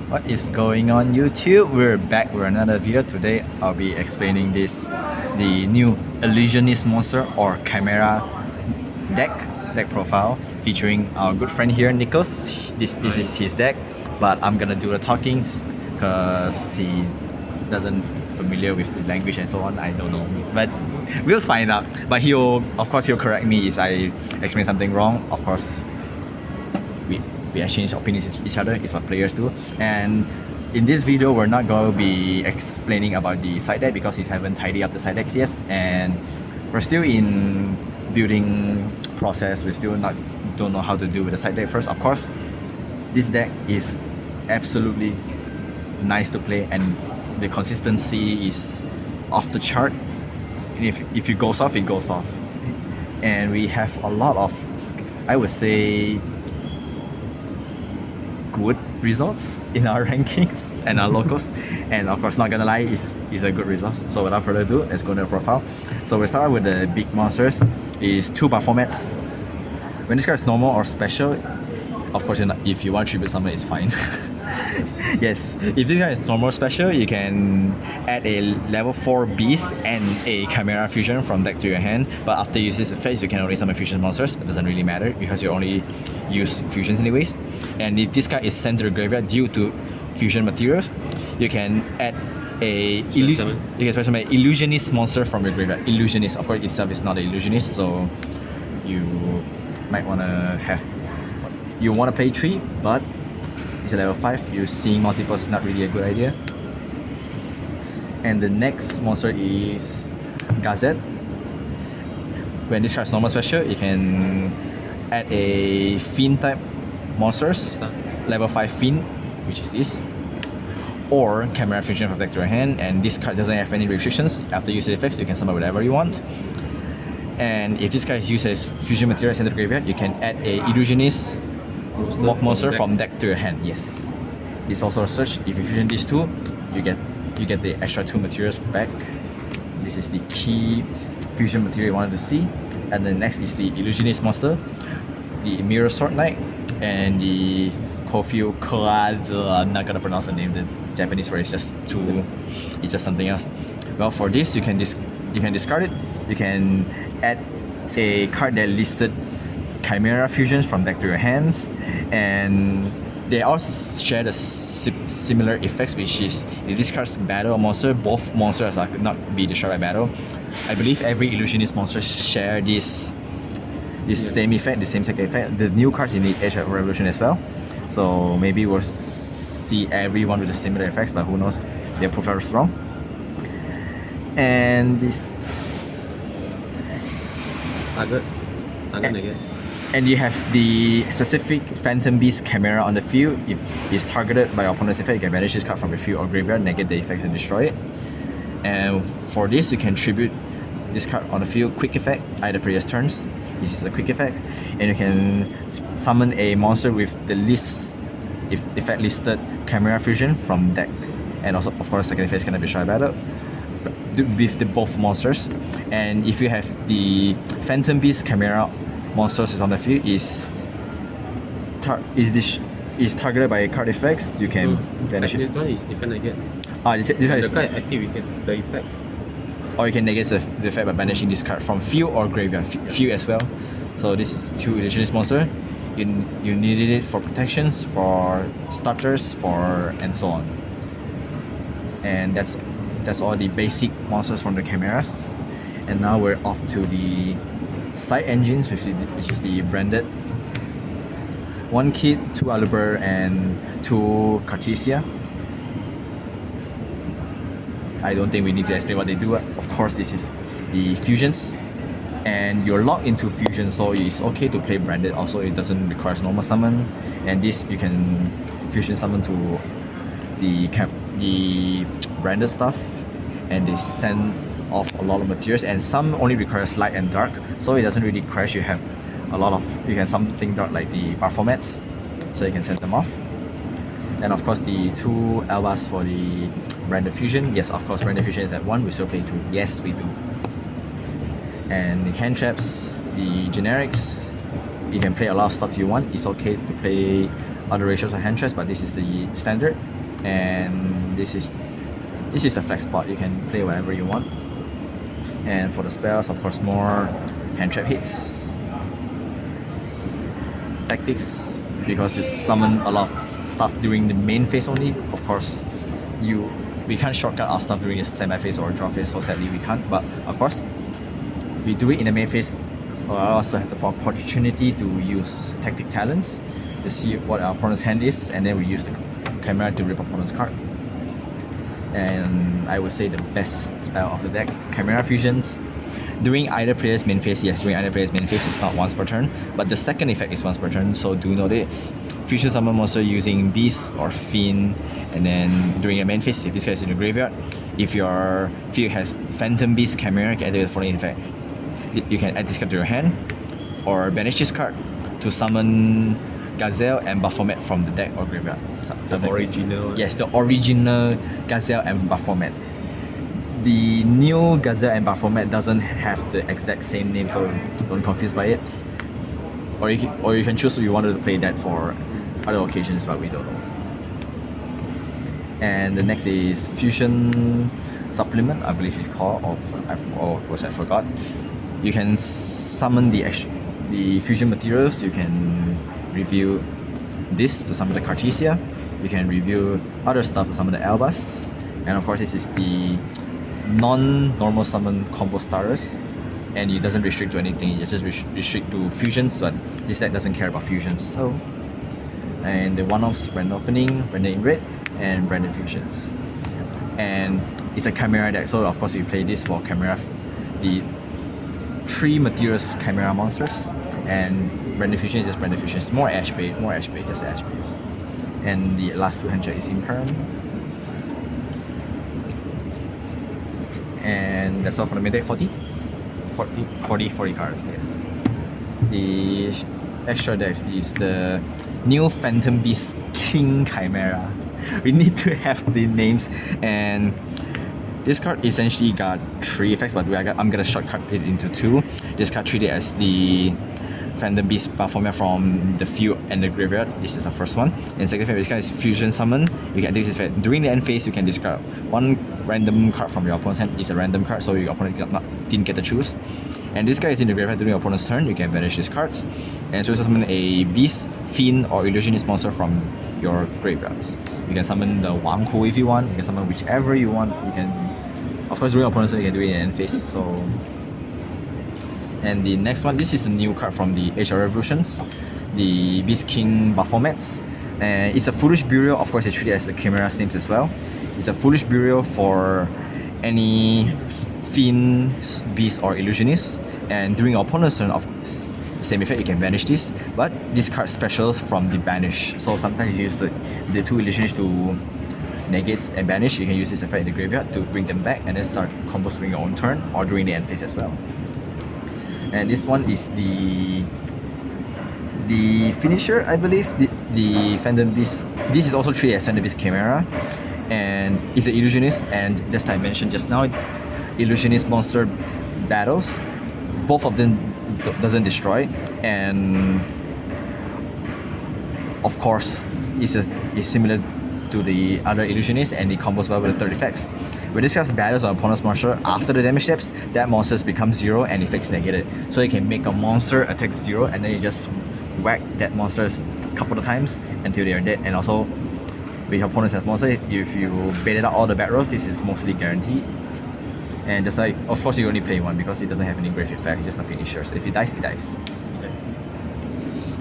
What is going on YouTube? We're back with another video. Today I'll be explaining the new Illusionist monster or Chimera deck profile featuring our good friend here, Nikles. This is his deck, but I'm gonna do the talking because he doesn't familiar with the language and so on. I don't know, but we'll find out. But he'll correct me if I explain something wrong. Of course, we exchange opinions with each other. It's what players do. And in this video, we're not going to be explaining about the side deck because he haven't tidied up the side decks yet, and we're still in building process. We still don't know how to do with the side deck first. Of course, this deck is absolutely nice to play, and the consistency is off the chart. If it goes off, it goes off. And we have a lot of, I would say, good results in our rankings and our locals, and of course, not gonna lie, is a good result. So without further ado, let's go to the profile. So we'll start with the big monsters. Is 2 buff formats. When this card is normal or special, of course, if you want tribute summon, it's fine. Yes, if this guy is normal special, you can add a level 4 beast and a Chimera fusion from deck to your hand. But after you use this effect, you can only summon fusion monsters. It doesn't really matter because you only use fusions anyways. And if this card is sent to the graveyard due to fusion materials, you can add a special summon Illusionist monster from your graveyard. Illusionist, of course, itself is not an Illusionist, so you might wanna play 3, but it's a level 5. You seeing multiples is not really a good idea. And the next monster is Gazette. When this card is normal special, you can add a Fiend type monsters, level 5 Fiend, which is this, or Chimera fusion from deck to your hand. And this card doesn't have any restrictions. After using effects, you can summon whatever you want. And if this guy is used as fusion material in the graveyard, you can add a Illusionist monster from deck to your hand. Yes, it's also a search. If you fusion these two, you get the extra 2 materials back. This is the key fusion material you wanted to see. And the next is the Illusionist monster, the Mirror Sword Knight, and the Kofio Klad. I'm not gonna pronounce the name. The Japanese word is just it's just something else. Well, for this, you can discard it. You can add a card that listed Chimera fusions from deck to your hands, and they all share the similar effects, which is if this card's battle a monster, both monsters could not be destroyed by battle. I believe every Illusionist monster share this same effect, the same second effect. The new cards in the Age of Revolution as well, so maybe we'll see everyone with the similar effects, but who knows, their profile is wrong. And this target again. And you have the specific Phantom Beast Chimera on the field. If it's targeted by your opponent's effect, you can banish this card from your field or graveyard, negate the effect and destroy it. And for this, you can tribute this card on the field, quick effect, either previous turns. This is a quick effect. And you can summon a monster with the effect listed Chimera fusion from deck. And also, of course, second phase cannot be destroyed by battle with both monsters. And if you have the Phantom Beast Chimera monsters on the field is targeted by card effects, you can banish it. This one is different again. This one is the card active, you get the effect. Or you can negate the effect by banishing this card from field or graveyard. Field as well. So this is 2 Illusionist monster. You needed it for protections, for starters, and so on. And that's all the basic monsters from the Chimeras. And now we're off to the side engines, which is the branded 1 Kid, 2 Aluber, and 2 Cartesia. I don't think we need to explain what they do. Of course, this is the fusions, and you're locked into fusion, so it's okay to play branded. Also, it doesn't require normal summon, and this you can fusion summon to the branded stuff, and they send off a lot of materials, and some only requires light and dark, so it doesn't really crash. You have you can something dark like the bar formats, so you can send them off. And of course the 2 Albas for the branded fusion. Yes, of course, branded fusion is at 1, we still play 2. Yes, we do. And the hand traps, the generics, you can play a lot of stuff you want. It's okay to play other ratios of hand traps, but this is the standard. and this is the flex spot. You can play whatever you want. And for the spells, of course, more hand trap hits, tactics, because you summon a lot of stuff during the main phase only. Of course, we can't shortcut our stuff during the semi phase or draw phase, so sadly we can't. But of course, we do it in the main phase. Allow us to have the opportunity to use tactic talents to see what our opponent's hand is, and then we use the Chimera to rip opponent's card. And I would say the best spell of the decks, Chimera Fusions. During either player's main phase, yes, during either player's main phase, it's not once per turn, but the second effect is once per turn, so do note it. Fusion summon monster using Beast or Fiend, and then during your main phase, if this guy is in the graveyard, if your field has Phantom Beast, Chimera, you can activate the following effect. You can add this card to your hand, or banish this card to summon Gazelle and Baphomet from the deck or graveyard. The original. Yes, the original Gazelle and Baphomet. The new Gazelle and Baphomet doesn't have the exact same name, so don't confuse by it. Or you can choose if you wanted to play that for other occasions, but we don't know. And the next is Fusion Supplement, I believe it's called, I forgot. You can summon the fusion materials. You can review this to summon the Cartesia. You can review other stuff to summon the Albas. And of course, this is the non-normal summon combo starters, and it doesn't restrict to anything. It just restrict to fusions, but this deck doesn't care about fusions. So, and the one-offs, random opening, random in red, and random fusions. And it's a Chimera deck, so of course you play this for Chimera, the 3 materials Chimera monsters, and random fusion is just random fusions. More ash bait, just ash baits. And the last 200 is Imperm. And that's all for the main deck. 40 cards, yes. The extra decks is the new Phantom Beast King Chimera. We need to have the names, and this card essentially got 3 effects, but I'm gonna shortcut it into 2. This card treated as the Phantom Beast format from the field and the graveyard. This is the first one. And second effect, this card is Fusion Summon. You can activate this effect. During the end phase, you can discard 1 random card from your opponent's hand. It's a random card, so your opponent didn't get to choose. And this guy is in the graveyard during your opponent's turn. You can banish these cards and so summon a Beast, Fiend, or Illusionist monster from your graveyards. You can summon the Wang Hu if you want. You can summon whichever you want. You can, of course, during your opponent's turn, you can do it in end phase. So, and the next one, this is the new card from the Age of Revolutions, the Beast King Baphomets. And it's a Foolish Burial. Of course, it's treated as the Chimera's names as well. It's a Foolish Burial for any Fiend, Beast, or Illusionist. And during your opponent's turn, of same effect, you can banish this. But this card specials from the banish. So sometimes you use the 2 Illusionists to negate and banish. You can use this effect in the graveyard to bring them back and then start combos during your own turn or during the end phase as well. And this one is the finisher, I believe, the Phantom Beast. This is also treated as Phantom Beast Chimera, and it's an Illusionist. And just I mentioned just now, Illusionist monster battles, both of them doesn't destroy, and of course it's similar to the other Illusionist, and it combos well with the 3rd effects. When this card battles an opponent's monster, after the damage steps, that monster becomes 0 and effects negated. So you can make a monster attack 0 and then you just whack that monster a couple of times until they are dead. And also, with your opponent's monster, if you baited out all the back rows, this is mostly guaranteed. And just like, of course, you only play 1 because it doesn't have any grave effects, just the finishers. If it dies, it dies. Okay.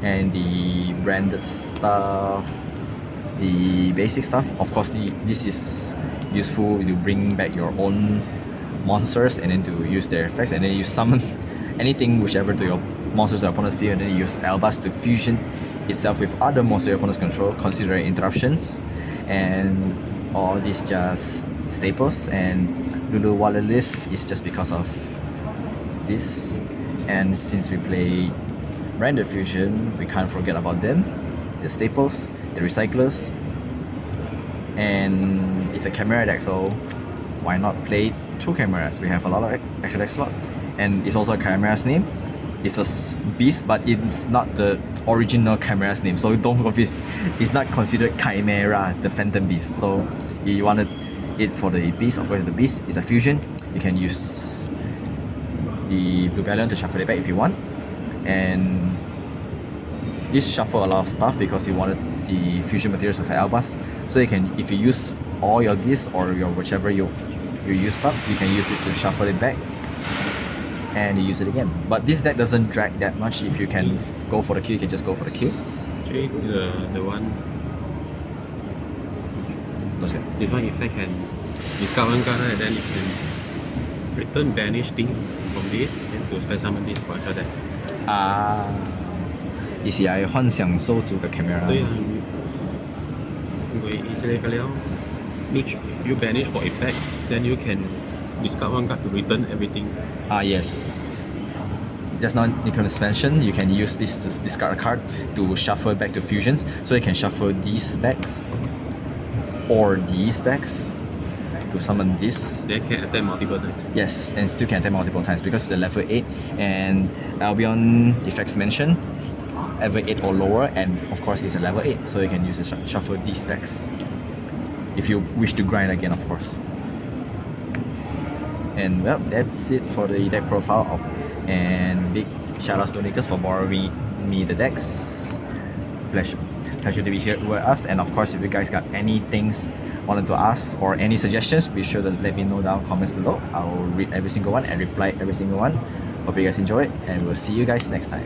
And the branded stuff, the basic stuff, of course, this is useful to bring back your own monsters and then to use their effects, and then you summon anything whichever to your monsters or opponent's field, and then you use Albas to fusion itself with other monsters your opponents control, considering interruptions. And all these just staples, and Lulu Wallalith is just because of this. And since we play Random Fusion, we can't forget about them, the staples, the recyclers. And it's a Chimera deck, so why not play 2 Chimeras? We have a lot of extra deck slot, and it's also a Chimera's name. it's a beast, but it's not the original Chimera's name. So don't confuse. It's not considered Chimera, the Phantom Beast. So you wanted it for the beast. Of course, the beast is a fusion. You can use the Blue Galleon to shuffle it back if you want, and this shuffle a lot of stuff because you wanted the fusion materials with Albas. So you can, if you use all your discs or your whichever you used up, you can use it to shuffle it back and you use it again. But this deck doesn't drag that much. If you can go for the kill, you can just go for the kill. Actually, the one, this one effect can discard one card and then you can return banish thing from this and to spell summon this for another deck. 意思係幻想收住嘅 camera。對啊，佢以前嘅了，you banish for effect, then you can discard one card to return everything. Yes. Just now Nikles mentioned you can use this to discard a card to shuffle back to fusions. So you can shuffle these backs or these backs to summon this. They can attack multiple times. Yes, and still can attack multiple times because it's a level 8 and Albion effects mentioned level 8 or lower, and of course it's a level 8, so you can use it to shuffle these specs if you wish to grind again, of course. And well, that's it for the deck profile and big shout outs to Nikles for borrowing me the decks. Pleasure to be here with us, and of course if you guys got any things wanted to ask or any suggestions, be sure to let me know down comments below. I will read every single one and reply every single one. Hope you guys enjoy it, and we'll see you guys next time.